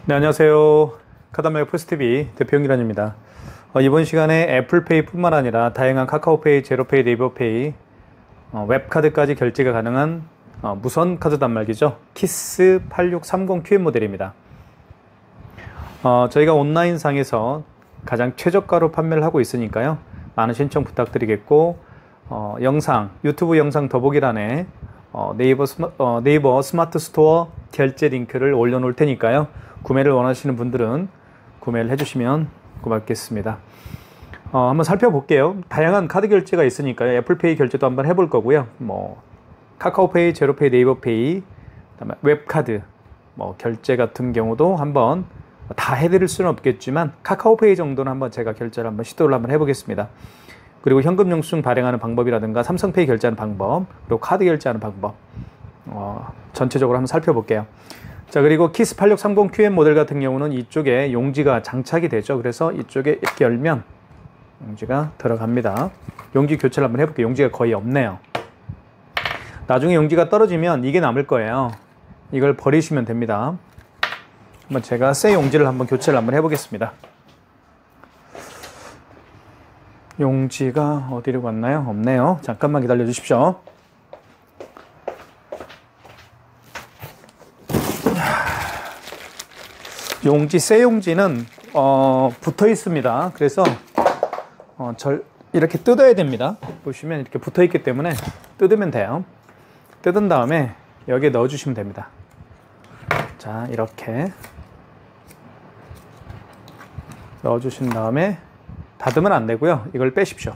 네, 안녕하세요. 카드한마켓 폴스TV 대표 영기란입니다. 이번 시간에 애플페이 뿐만 아니라 다양한 카카오페이, 제로페이, 네이버페이, 웹카드까지 결제가 가능한 무선 카드 단말기죠. 키스 8630QM 모델입니다. 저희가 온라인상에서 가장 최저가로 판매를 하고 있으니까요. 많은 신청 부탁드리겠고, 영상, 유튜브 영상 더보기란에 네이버 스마트 스토어 결제 링크를 올려놓을 테니까요. 구매를 원하시는 분들은 구매를 해주시면 고맙겠습니다. 한번 살펴볼게요. 다양한 카드 결제가 있으니까요. 애플페이 결제도 한번 해볼 거고요. 카카오페이, 제로페이, 네이버페이, 그다음에 웹카드 결제 같은 경우도 한번 다 해드릴 수는 없겠지만 카카오페이 정도는 한번 제가 결제를 한번 시도를 한번 해보겠습니다. 그리고 현금 영수증 발행하는 방법이라든가 삼성페이 결제하는 방법, 그리고 카드 결제하는 방법 전체적으로 한번 살펴볼게요. 자, 그리고 키스 8630QM 모델 같은 경우는 이쪽에 용지가 장착이 되죠. 그래서 이쪽에 이렇게 열면 용지가 들어갑니다. 용지 교체를 한번 해볼게요. 용지가 거의 없네요. 나중에 용지가 떨어지면 이게 남을 거예요. 이걸 버리시면 됩니다. 한번 제가 새 용지를 한번 교체를 한번 해보겠습니다. 용지가 어디로 갔나요? 없네요. 잠깐만 기다려 주십시오. 용지, 새 용지는 붙어 있습니다. 그래서 이렇게 뜯어야 됩니다. 보시면 이렇게 붙어 있기 때문에 뜯으면 돼요. 뜯은 다음에 여기에 넣어 주시면 됩니다. 자, 이렇게 넣어 주신 다음에 닫으면 안 되고요. 이걸 빼십시오.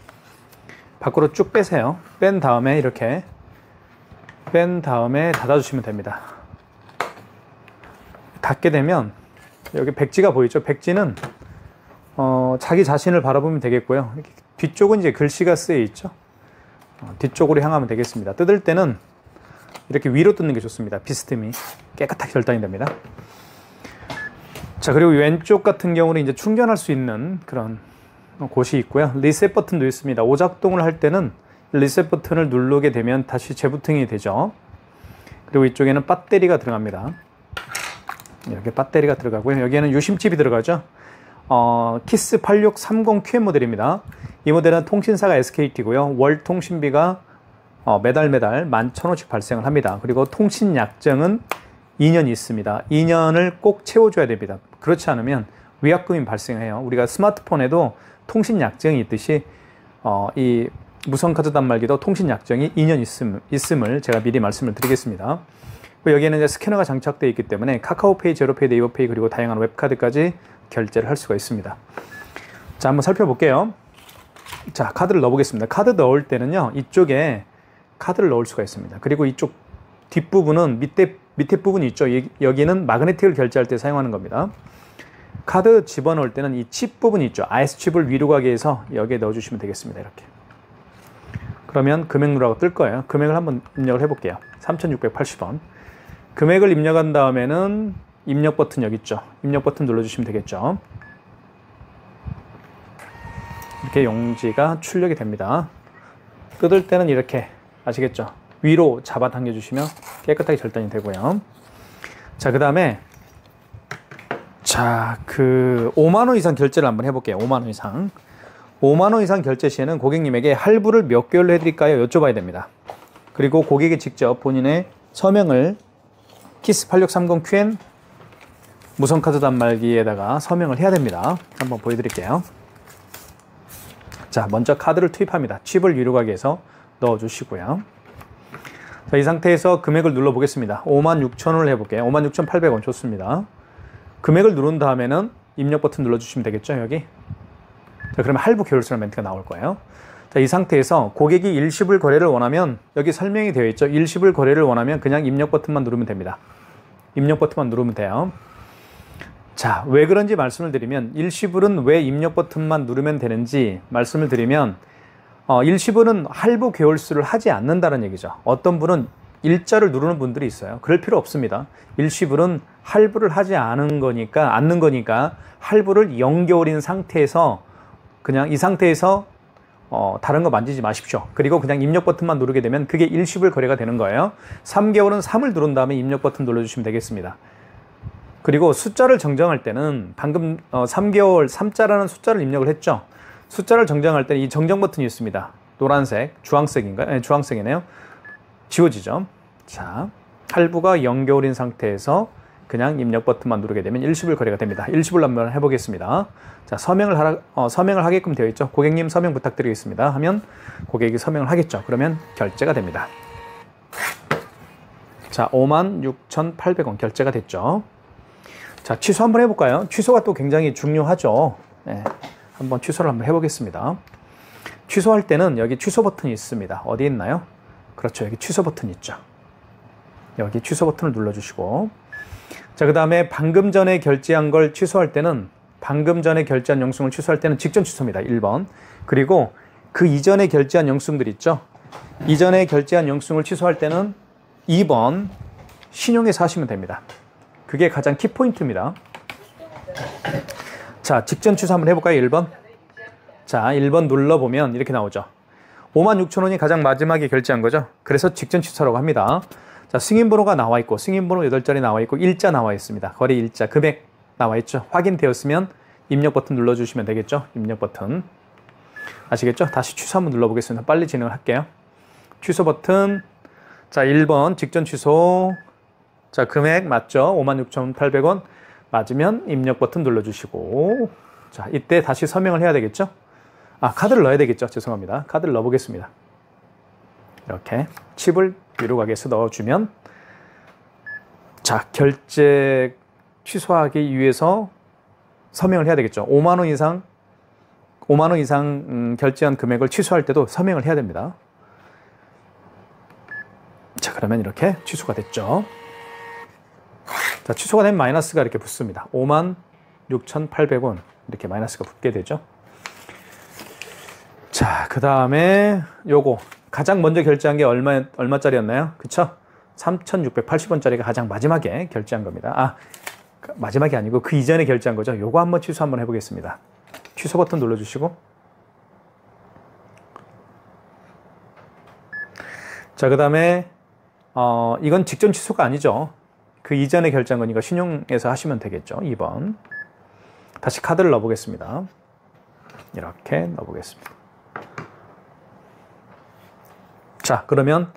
밖으로 쭉 빼세요. 뺀 다음에 이렇게 뺀 다음에 닫아 주시면 됩니다. 닫게 되면 여기 백지가 보이죠? 백지는 자기 자신을 바라보면 되겠고요. 뒤쪽은 이제 글씨가 쓰여 있죠. 뒤쪽으로 향하면 되겠습니다. 뜯을 때는 이렇게 위로 뜯는 게 좋습니다. 비스듬히 깨끗하게 절단이 됩니다. 자, 그리고 왼쪽 같은 경우는 이제 충전할 수 있는 그런 곳이 있고요. 리셋 버튼도 있습니다. 오작동을 할 때는 리셋 버튼을 누르게 되면 다시 재부팅이 되죠. 그리고 이쪽에는 배터리가 들어갑니다. 이렇게 배터리가 들어가고요. 여기에는 유심칩이 들어가죠. 키스 8630QM 모델입니다. 이 모델은 통신사가 SKT고요. 월 통신비가 매달 11,000원씩 발생을 합니다. 그리고 통신 약정은 2년이 있습니다. 2년을 꼭 채워줘야 됩니다. 그렇지 않으면 위약금이 발생해요. 우리가 스마트폰에도 통신 약정이 있듯이 이 무선카드 단말기도 통신 약정이 2년 있음을 제가 미리 말씀을 드리겠습니다. 여기에는 이제 스캐너가 장착되어 있기 때문에 카카오페이, 제로페이, 네이버페이 그리고 다양한 웹카드까지 결제를 할 수가 있습니다. 자, 한번 살펴볼게요. 자, 카드를 넣어보겠습니다. 카드 넣을 때는요, 이쪽에 카드를 넣을 수가 있습니다. 그리고 이쪽 뒷부분은 밑에 부분이 있죠. 여기는 마그네틱을 결제할 때 사용하는 겁니다. 카드 집어넣을 때는 이 칩 부분이 있죠. IS칩을 위로 가게 해서 여기에 넣어주시면 되겠습니다. 이렇게. 그러면 금액 누르라고 뜰 거예요. 금액을 한번 입력을 해볼게요. 3,680원. 금액을 입력한 다음에는 입력 버튼 여기 있죠. 입력 버튼 눌러주시면 되겠죠. 이렇게 용지가 출력이 됩니다. 뜯을 때는 이렇게 아시겠죠? 위로 잡아당겨 주시면 깨끗하게 절단이 되고요. 자, 그 다음에 자, 5만원 이상 결제를 한번 해볼게요. 5만원 이상. 5만원 이상 결제 시에는 고객님에게 할부를 몇 개월로 해드릴까요? 여쭤봐야 됩니다. 그리고 고객이 직접 본인의 서명을 키스 8630QM 무선카드 단말기에다가 서명을 해야 됩니다. 한번 보여드릴게요. 자, 먼저 카드를 투입합니다. 칩을 위로 가게 해서 넣어주시고요. 자, 이 상태에서 금액을 눌러보겠습니다. 56,000원을 해볼게요. 56,800원 좋습니다. 금액을 누른 다음에는 입력 버튼 눌러주시면 되겠죠, 여기. 자, 그러면 할부 계열수라는 멘트가 나올 거예요. 자, 이 상태에서 고객이 일시불 거래를 원하면 여기 설명이 되어 있죠. 일시불 거래를 원하면 그냥 입력 버튼만 누르면 됩니다. 입력 버튼만 누르면 돼요. 자, 왜 그런지 말씀을 드리면 일시불은 왜 입력 버튼만 누르면 되는지 말씀을 드리면 일시불은 할부 계열수를 하지 않는다는 얘기죠. 어떤 분은 일자를 누르는 분들이 있어요. 그럴 필요 없습니다. 일시불은 할부를 하지 않는 거니까 할부를 0개월인 상태에서 그냥 이 상태에서 다른 거 만지지 마십시오. 그리고 그냥 입력 버튼만 누르게 되면 그게 일시불 거래가 되는 거예요. 3개월은 3을 누른 다음에 입력 버튼 눌러주시면 되겠습니다. 그리고 숫자를 정정할 때는 방금 3개월 3자라는 숫자를 입력을 했죠. 숫자를 정정할 때는 이 정정 버튼이 있습니다. 노란색, 주황색인가요? 네, 주황색이네요. 지워지죠. 자, 할부가 0개월인 상태에서 그냥 입력 버튼만 누르게 되면 일시불 거래가 됩니다. 일시불 한번 해보겠습니다. 자, 서명을 하게끔 되어 있죠. 고객님 서명 부탁드리겠습니다 하면 고객이 서명을 하겠죠. 그러면 결제가 됩니다. 자, 56,800원 결제가 됐죠. 자, 취소 한번 해볼까요? 취소가 또 굉장히 중요하죠. 네, 한번 취소를 한번 해보겠습니다. 취소할 때는 여기 취소 버튼이 있습니다. 어디 있나요? 그렇죠. 여기 취소 버튼 있죠. 여기 취소 버튼을 눌러주시고, 자, 그 다음에 방금 전에 결제한 걸 취소할 때는, 방금 전에 결제한 영수증을 취소할 때는 직전 취소입니다. 1번. 그리고 그 이전에 결제한 영수증들 있죠. 이전에 결제한 영수증을 취소할 때는 2번 신용해서 하시면 됩니다. 그게 가장 키포인트입니다. 자, 직전 취소 한번 해볼까요? 1번. 자, 1번 눌러보면 이렇게 나오죠. 56,000원이 가장 마지막에 결제한 거죠. 그래서 직전 취소라고 합니다. 자, 승인번호가 나와 있고, 승인번호 8자리 나와 있고, 일자 나와 있습니다. 거래 일자, 금액 나와 있죠. 확인되었으면 입력 버튼 눌러주시면 되겠죠. 입력 버튼. 아시겠죠? 다시 취소 한번 눌러보겠습니다. 빨리 진행을 할게요. 취소 버튼. 자, 1번 직전 취소. 자, 금액 맞죠? 56,800원 맞으면 입력 버튼 눌러주시고, 자, 이때 다시 서명을 해야 되겠죠? 아, 카드를 넣어야 되겠죠? 죄송합니다. 카드를 넣어보겠습니다. 이렇게 칩을 위로 가게해서 넣어주면, 자, 결제 취소하기 위해서 서명을 해야 되겠죠. 5만 원 이상 결제한 금액을 취소할 때도 서명을 해야 됩니다. 자, 그러면 이렇게 취소가 됐죠. 자, 취소가 되면 마이너스가 이렇게 붙습니다. 56,800원 이렇게 마이너스가 붙게 되죠. 자, 그 다음에 요거 가장 먼저 결제한 게 얼마짜리였나요? 그쵸? 3,680원짜리가 가장 마지막에 결제한 겁니다. 아, 마지막이 아니고 그 이전에 결제한 거죠. 요거 한번 취소 한번 해보겠습니다. 취소 버튼 눌러주시고, 자, 그 다음에 이건 직전 취소가 아니죠. 그 이전에 결제한 거니까 신용해서 하시면 되겠죠. 2번. 다시 카드를 넣어보겠습니다. 이렇게 넣어보겠습니다. 자, 그러면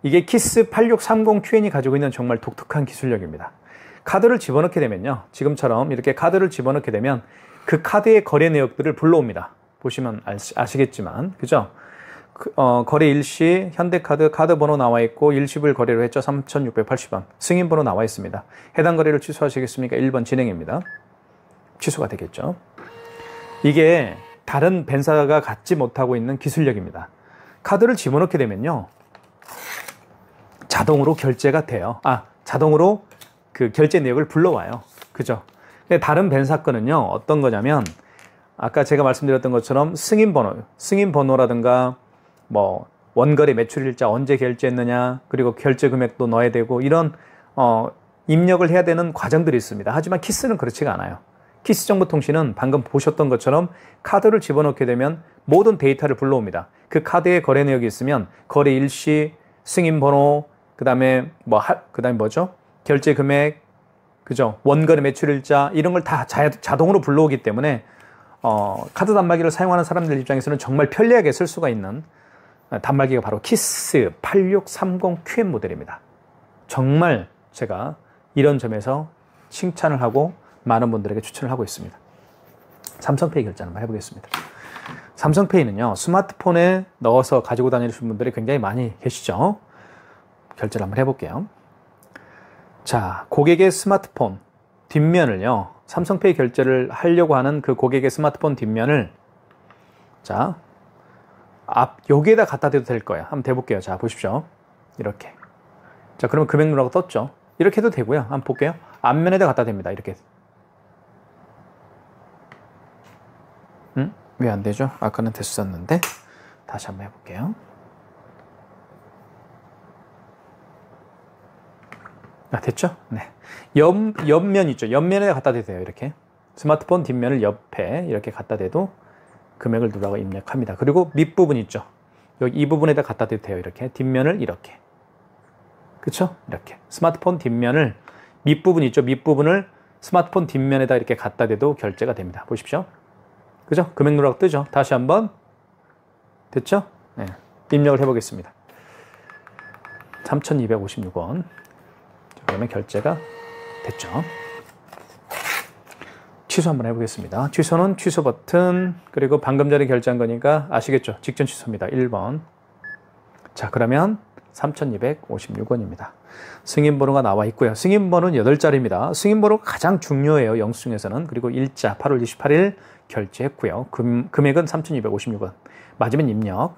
이게 키스 8630QN이 가지고 있는 정말 독특한 기술력입니다. 카드를 집어넣게 되면요, 지금처럼 이렇게 카드를 집어넣게 되면 그 카드의 거래 내역들을 불러옵니다. 보시면 아시겠지만, 그죠? 거래 일시, 현대카드 카드 번호 나와 있고 일시불 거래로 했죠. 3,680원. 승인 번호 나와 있습니다. 해당 거래를 취소하시겠습니까? 1번 진행입니다. 취소가 되겠죠. 이게 다른 벤사가 갖지 못하고 있는 기술력입니다. 카드를 집어넣게 되면요, 자동으로 결제가 돼요. 아, 자동으로 그 결제 내역을 불러와요. 그죠? 근데 다른 벤사 거는요, 어떤 거냐면, 아까 제가 말씀드렸던 것처럼 승인번호라든가, 뭐, 원거래 매출일자 언제 결제했느냐, 그리고 결제 금액도 넣어야 되고, 이런, 입력을 해야 되는 과정들이 있습니다. 하지만 키스는 그렇지가 않아요. 키스정보통신은 방금 보셨던 것처럼 카드를 집어넣게 되면 모든 데이터를 불러옵니다. 그 카드에 거래 내역이 있으면 거래 일시, 승인번호, 그 다음에 뭐죠? 결제 금액, 그죠? 원거래 매출일자, 이런 걸 다 자동으로 불러오기 때문에, 카드 단말기를 사용하는 사람들 입장에서는 정말 편리하게 쓸 수가 있는 단말기가 바로 키스 8630QM 모델입니다. 정말 제가 이런 점에서 칭찬을 하고 많은 분들에게 추천을 하고 있습니다. 삼성페이 결제 한번 해보겠습니다. 삼성페이는요, 스마트폰에 넣어서 가지고 다니시는 분들이 굉장히 많이 계시죠. 결제를 한번 해볼게요. 자, 고객의 스마트폰 뒷면을요, 삼성페이 결제를 하려고 하는 그 고객의 스마트폰 뒷면을, 자, 여기에다 갖다 대도 될 거예요. 한번 대볼게요. 자, 보십시오. 이렇게. 자, 그러면 금액 누르라고 떴죠. 이렇게 해도 되고요. 한번 볼게요. 앞면에다 갖다 댑니다. 이렇게. 왜 안 되죠? 아까는 됐었는데. 다시 한번 해볼게요. 아, 됐죠? 네. 옆면 있죠? 옆면에 갖다 대세요. 이렇게. 스마트폰 뒷면을 옆에 이렇게 갖다 대도 금액을 누르라고 입력합니다. 그리고 밑부분 있죠? 여기 이 부분에다 갖다 대도 돼요. 이렇게. 뒷면을 이렇게. 그쵸? 이렇게. 스마트폰 뒷면을 밑부분 있죠? 밑부분을 스마트폰 뒷면에다 이렇게 갖다 대도 결제가 됩니다. 보십시오. 그죠? 금액 누락 뜨죠? 다시 한번. 됐죠? 네. 입력을 해보겠습니다. 3,256원. 그러면 결제가 됐죠. 취소 한번 해보겠습니다. 취소는 취소 버튼, 그리고 방금 전에 결제한 거니까 아시겠죠? 직전 취소입니다. 1번. 자, 그러면 3,256원입니다. 승인번호가 나와 있고요. 승인번호는 8자리입니다. 승인번호가 가장 중요해요. 영수증에서는. 그리고 일자 8월 28일 결제했고요. 금액은 3,256원. 맞으면 입력.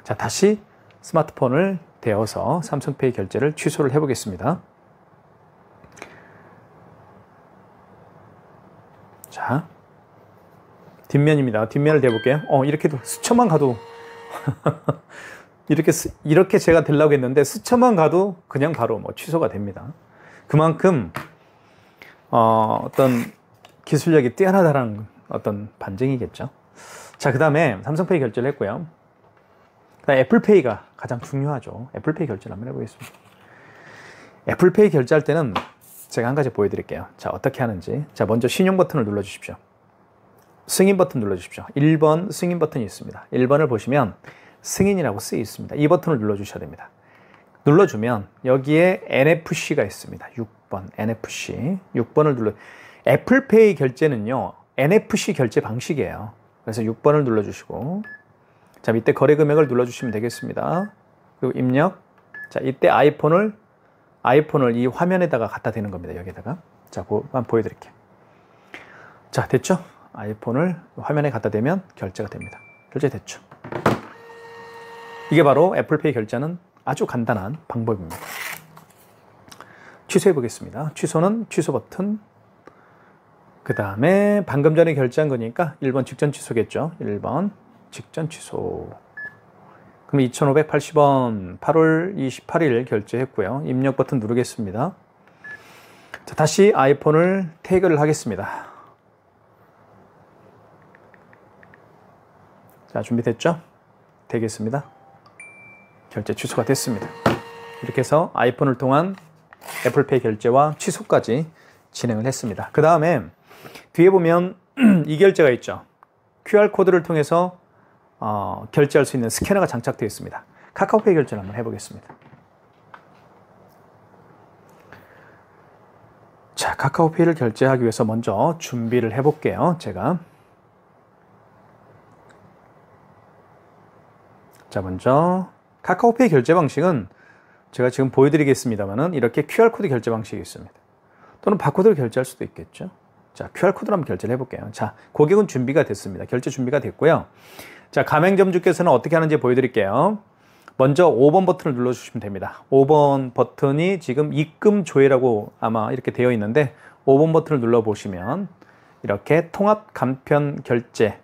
자, 다시 스마트폰을 대어서 삼성페이 결제를 취소를 해보겠습니다. 자, 뒷면입니다. 뒷면을 대볼게요. 이렇게도 스쳐만 가도 이렇게 제가 되려고 했는데 스쳐만 가도 그냥 바로 뭐 취소가 됩니다. 그만큼 어떤 기술력이 뛰어나다는 어떤 반증이겠죠. 자, 그 다음에 삼성페이 결제를 했고요. 그다음에 애플페이가 가장 중요하죠. 애플페이 결제를 한번 해보겠습니다. 애플페이 결제할 때는 제가 한 가지 보여드릴게요. 자, 어떻게 하는지. 자, 먼저 신용 버튼을 눌러주십시오. 승인 버튼 눌러주십시오. 1번 승인 버튼이 있습니다. 1번을 보시면 승인이라고 쓰여 있습니다. 이 버튼을 눌러주셔야 됩니다. 눌러주면 여기에 NFC가 있습니다. 6번 NFC. 6번을 눌러. 애플페이 결제는요, NFC 결제 방식이에요. 그래서 6번을 눌러주시고, 자, 밑에 거래 금액을 눌러주시면 되겠습니다. 그리고 입력. 자, 이때 아이폰을 이 화면에다가 갖다 대는 겁니다. 여기다가. 자, 한번 보여드릴게요. 자, 됐죠? 아이폰을 화면에 갖다 대면 결제가 됩니다. 결제됐죠? 이게 바로 애플페이 결제는 아주 간단한 방법입니다. 취소해 보겠습니다. 취소는 취소 버튼. 그 다음에 방금 전에 결제한 거니까 1번 직전 취소겠죠? 1번 직전 취소. 그럼 2,580원 8월 28일 결제했고요. 입력 버튼 누르겠습니다. 자, 다시 아이폰을 태그를 하겠습니다. 자, 준비됐죠? 되겠습니다. 결제 취소가 됐습니다. 이렇게 해서 아이폰을 통한 애플페이 결제와 취소까지 진행을 했습니다. 그 다음에 뒤에 보면 이 결제가 있죠. QR코드를 통해서 결제할 수 있는 스캐너가 장착되어 있습니다. 카카오페이 결제를 한번 해보겠습니다. 자, 카카오페이를 결제하기 위해서 먼저 준비를 해볼게요. 제가. 자, 먼저 카카오페이 결제 방식은 제가 지금 보여드리겠습니다만은 이렇게 QR코드 결제 방식이 있습니다. 또는 바코드로 결제할 수도 있겠죠. 자, QR코드로 한번 결제를 해볼게요. 자, 고객은 준비가 됐습니다. 결제 준비가 됐고요. 자, 가맹점주께서는 어떻게 하는지 보여드릴게요. 먼저 5번 버튼을 눌러주시면 됩니다. 5번 버튼이 지금 입금 조회라고 아마 이렇게 되어 있는데 5번 버튼을 눌러보시면 이렇게 통합 간편 결제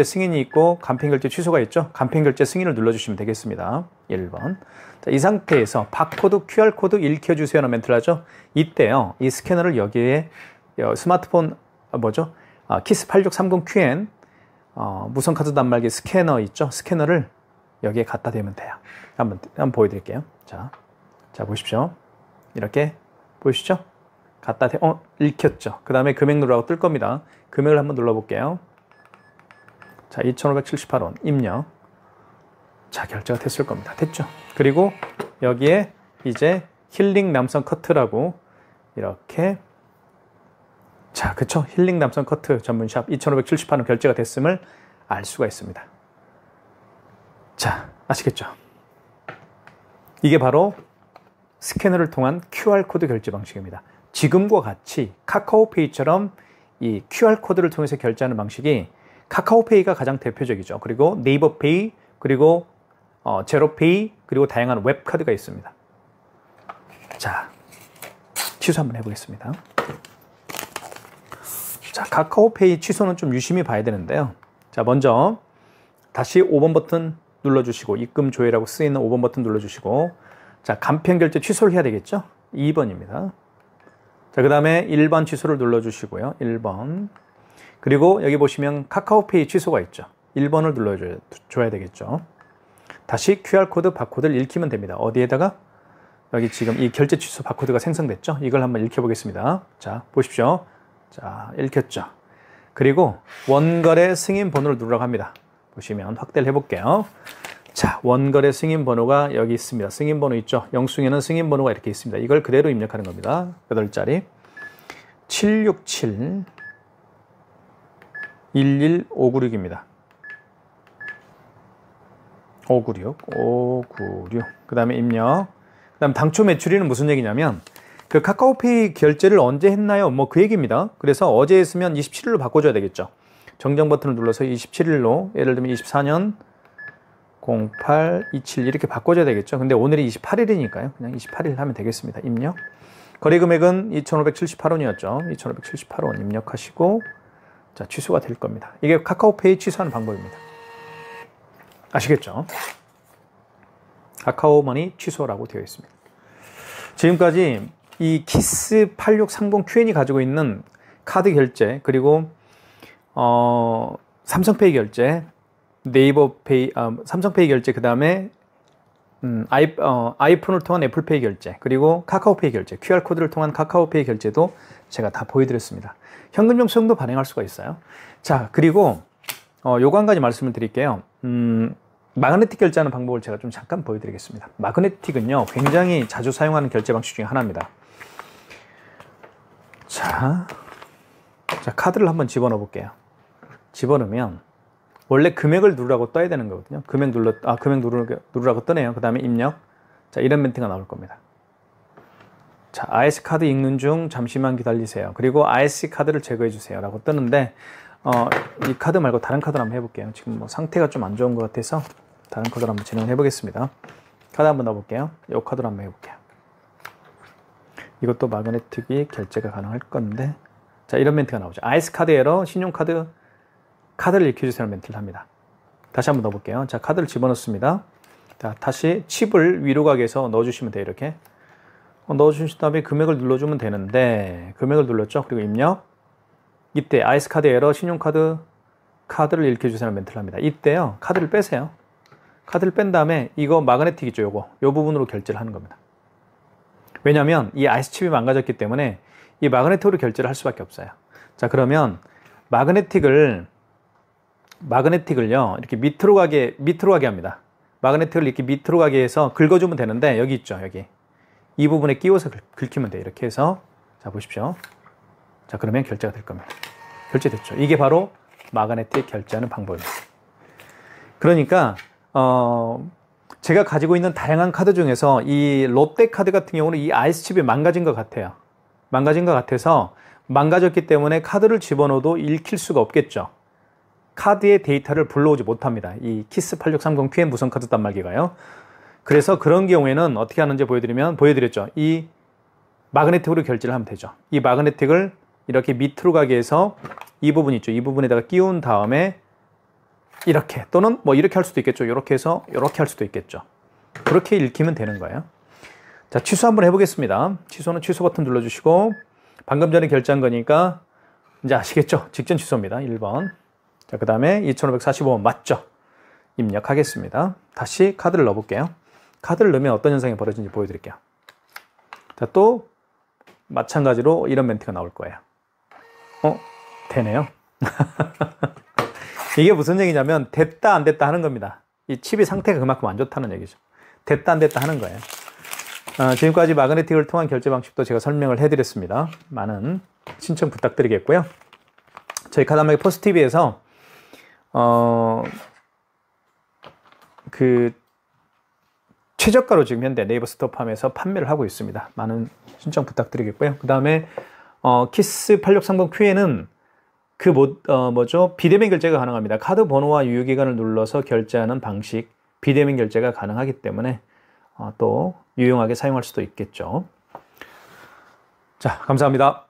승인이 있고 간편 결제 취소가 있죠. 간편 결제 승인을 눌러주시면 되겠습니다. 1번. 자, 이 상태에서 바코드, QR코드 읽혀주세요라는 멘트를 하죠. 이때요, 이 스캐너를 여기에 스마트폰 키스 8630QN 무선카드 단말기 스캐너 있죠. 스캐너를 여기에 갖다 대면 돼요. 한번 보여드릴게요. 자, 보십시오. 이렇게 보이시죠? 갖다 대, 읽혔죠. 그 다음에 금액 누르라고 뜰 겁니다. 금액을 한번 눌러볼게요. 자, 2,578원 입력. 자, 결제가 됐을 겁니다. 됐죠? 그리고 여기에 이제 힐링 남성 커트라고 이렇게, 자, 그쵸? 힐링 남성 커트 전문샵 2,578원 결제가 됐음을 알 수가 있습니다. 자, 아시겠죠? 이게 바로 스캐너를 통한 QR코드 결제 방식입니다. 지금과 같이 카카오페이처럼 이 QR코드를 통해서 결제하는 방식이 카카오페이가 가장 대표적이죠. 그리고 네이버페이, 그리고 제로페이, 그리고 다양한 웹카드가 있습니다. 자, 취소 한번 해보겠습니다. 자, 카카오페이 취소는 좀 유심히 봐야 되는데요. 자, 먼저 다시 5번 버튼 눌러주시고, 입금 조회라고 쓰이는 5번 버튼 눌러주시고, 자, 간편 결제 취소를 해야 되겠죠? 2번입니다. 자, 그 다음에 1번 취소를 눌러주시고요. 1번. 그리고 여기 보시면 카카오페이 취소가 있죠. 1번을 눌러줘야 되겠죠. 다시 QR코드, 바코드를 읽히면 됩니다. 어디에다가? 여기 지금 이 결제 취소 바코드가 생성됐죠? 이걸 한번 읽혀보겠습니다. 자, 보십시오. 자, 읽혔죠? 그리고 원거래 승인 번호를 누르라고 합니다. 보시면 확대를 해볼게요. 자, 원거래 승인 번호가 여기 있습니다. 승인 번호 있죠? 영수증에는 승인 번호가 이렇게 있습니다. 이걸 그대로 입력하는 겁니다. 8자리 767 11596입니다. 596. 그 다음에 입력. 그 다음 당초 매출이는 무슨 얘기냐면 그 카카오페이 결제를 언제 했나요? 뭐 그 얘기입니다. 그래서 어제 했으면 27일로 바꿔줘야 되겠죠. 정정 버튼을 눌러서 27일로 예를 들면 24년 0827 이렇게 바꿔줘야 되겠죠. 근데 오늘이 28일이니까요. 그냥 28일 하면 되겠습니다. 입력. 거래 금액은 2,578원이었죠. 2,578원 입력하시고 자, 취소가 될 겁니다. 이게 카카오페이 취소하는 방법입니다. 아시겠죠? 카카오머니 취소라고 되어 있습니다. 지금까지 이 키스8630 Q&A 가지고 있는 카드 결제 그리고 삼성페이 결제, 네이버페이, 삼성페이 결제 그 다음에 아이폰을 통한 애플페이 결제 그리고 카카오페이 결제, QR코드를 통한 카카오페이 결제도 제가 다 보여드렸습니다. 현금 영수증도 발행할 수가 있어요. 자, 그리고 요거 한 가지 말씀을 드릴게요. 마그네틱 결제하는 방법을 제가 좀 잠깐 보여드리겠습니다. 마그네틱은요 굉장히 자주 사용하는 결제 방식 중에 하나입니다. 자, 카드를 한번 집어넣어 볼게요. 집어넣으면 원래 금액을 누르라고 떠야 되는 거거든요. 금액 누르라고 뜨네요. 그 다음에 입력. 자, 이런 멘트가 나올 겁니다. 자, IC 카드 읽는 중 잠시만 기다리세요. 그리고 IC 카드를 제거해 주세요 라고 뜨는데 이 카드 말고 다른 카드를 한번 해볼게요. 지금 뭐 상태가 좀 안 좋은 것 같아서 다른 카드를 한번 진행해 보겠습니다. 카드 한번 넣어볼게요. 이 카드로 한번 해볼게요. 이것도 마그네틱이 결제가 가능할 건데 자, 이런 멘트가 나오죠. IC 카드 에러, 신용카드 카드를 읽혀주세요 멘트를 합니다. 다시 한번 넣어볼게요. 자, 카드를 집어넣습니다. 자, 다시 칩을 위로 가게 해서 넣어주시면 돼요. 이렇게 넣어주신 다음에 금액을 눌러주면 되는데 금액을 눌렀죠. 그리고 입력. 이때 IC 카드 에러, 신용카드 카드를 읽혀주세요 멘트를 합니다. 이때요 카드를 빼세요. 카드를 뺀 다음에 이거 마그네틱 있죠. 요 부분으로 결제를 하는 겁니다. 왜냐하면 이 IC 칩이 망가졌기 때문에 이 마그네틱으로 결제를 할 수밖에 없어요. 자, 그러면 마그네틱을요 이렇게 밑으로 가게 합니다. 마그네틱을 이렇게 밑으로 가게 해서 긁어주면 되는데 여기 있죠. 여기 이 부분에 끼워서 긁히면 돼요. 이렇게 해서 자, 보십시오. 자, 그러면 결제가 될 겁니다. 결제됐죠. 이게 바로 마그네틱 결제하는 방법입니다. 그러니까 제가 가지고 있는 다양한 카드 중에서 이 롯데 카드 같은 경우는 이 IC 칩이 망가진 것 같아요. 망가진 것 같아서 망가졌기 때문에 카드를 집어넣어도 읽힐 수가 없겠죠. 카드의 데이터를 불러오지 못합니다. 이 키스8630 QM 무선 카드 단말기가요. 그래서 그런 경우에는 어떻게 하는지 보여드렸죠. 이 마그네틱으로 결제를 하면 되죠. 이 마그네틱을 이렇게 밑으로 가게 해서 이 부분 있죠. 이 부분에다가 끼운 다음에 이렇게 또는 뭐 이렇게 할 수도 있겠죠. 이렇게 해서 이렇게 할 수도 있겠죠. 그렇게 읽히면 되는 거예요. 자, 취소 한번 해보겠습니다. 취소는 취소 버튼 눌러주시고 방금 전에 결제한 거니까 이제 아시겠죠? 직전 취소입니다. 1번. 자, 그 다음에 2,545원 맞죠? 입력하겠습니다. 다시 카드를 넣어볼게요. 카드를 넣으면 어떤 현상이 벌어지는지 보여드릴게요. 자, 또 마찬가지로 이런 멘트가 나올 거예요. 되네요. 이게 무슨 얘기냐면 됐다 안 됐다 하는 겁니다. 이 칩이 상태가 그만큼 안 좋다는 얘기죠. 됐다 안 됐다 하는 거예요. 지금까지 마그네틱을 통한 결제 방식도 제가 설명을 해드렸습니다. 많은 신청 부탁드리겠고요. 저희 카드말기 포스TV에서 최저가로 지금 현재 네이버 스토어팜에서 판매를 하고 있습니다. 많은 신청 부탁드리겠고요. 그 다음에 키스8630 Q에는 비대면 결제가 가능합니다. 카드 번호와 유효기간을 눌러서 결제하는 방식, 비대면 결제가 가능하기 때문에 또 유용하게 사용할 수도 있겠죠. 자, 감사합니다.